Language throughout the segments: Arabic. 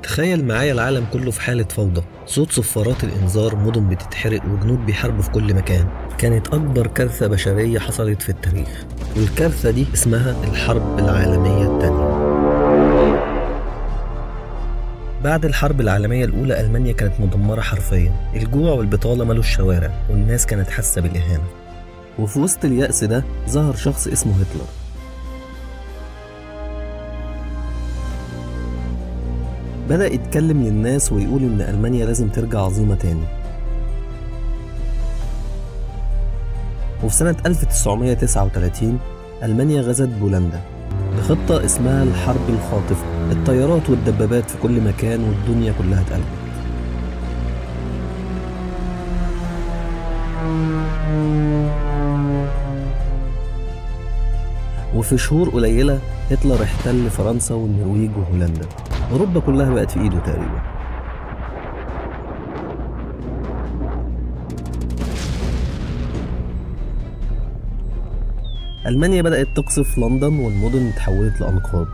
تخيل معايا العالم كله في حالة فوضى، صوت صفارات الإنذار، مدن بتتحرق وجنود بيحاربوا في كل مكان. كانت أكبر كارثة بشرية حصلت في التاريخ، والكارثة دي اسمها الحرب العالمية الثانية. بعد الحرب العالمية الأولى ألمانيا كانت مدمرة حرفيا، الجوع والبطالة ملوا الشوارع والناس كانت حاسة بالإهانة. وفي وسط اليأس ده ظهر شخص اسمه هتلر. بدأ يتكلم للناس ويقول إن ألمانيا لازم ترجع عظيمة تاني. وفي سنة 1939 ألمانيا غزت بولندا بخطة اسمها الحرب الخاطفة، الطيارات والدبابات في كل مكان والدنيا كلها اتقلبت. وفي شهور قليلة هتلر احتل فرنسا والنرويج وهولندا، أوروبا كلها بقت في إيده تقريبا. ألمانيا بدأت تقصف لندن والمدن اتحولت لأنقاض.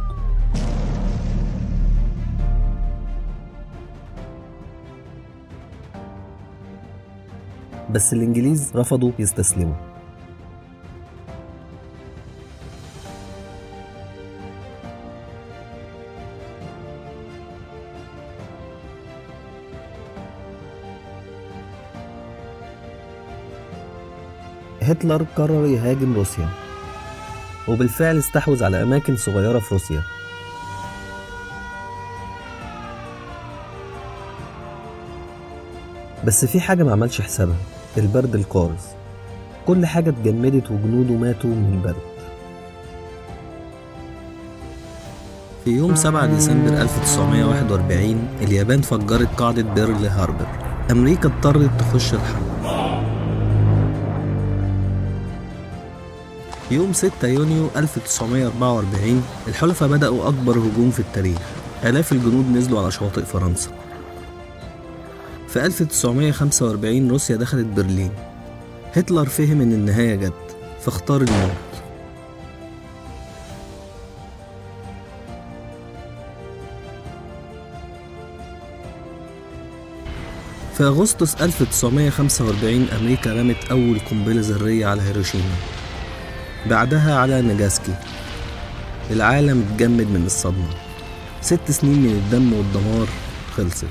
بس الإنجليز رفضوا يستسلموا. هتلر قرر يهاجم روسيا، وبالفعل استحوذ على أماكن صغيرة في روسيا. بس في حاجة ما عملش حسابها، البرد القارس. كل حاجة اتجمدت وجنوده ماتوا من البرد. في يوم 7 ديسمبر 1941 اليابان فجرت قاعدة بيرل هاربر. أمريكا اضطرت تخش الحرب. يوم 6 يونيو 1944 الحلفاء بدأوا أكبر هجوم في التاريخ. آلاف الجنود نزلوا على شواطئ فرنسا. في 1945 روسيا دخلت برلين. هتلر فهم إن النهاية جت فاختار الموت. في أغسطس 1945 أمريكا رمت أول قنبلة ذرية على هيروشيما، بعدها على ناجاسكي. العالم اتجمد من الصدمة. 6 سنين من الدم والدمار خلصت.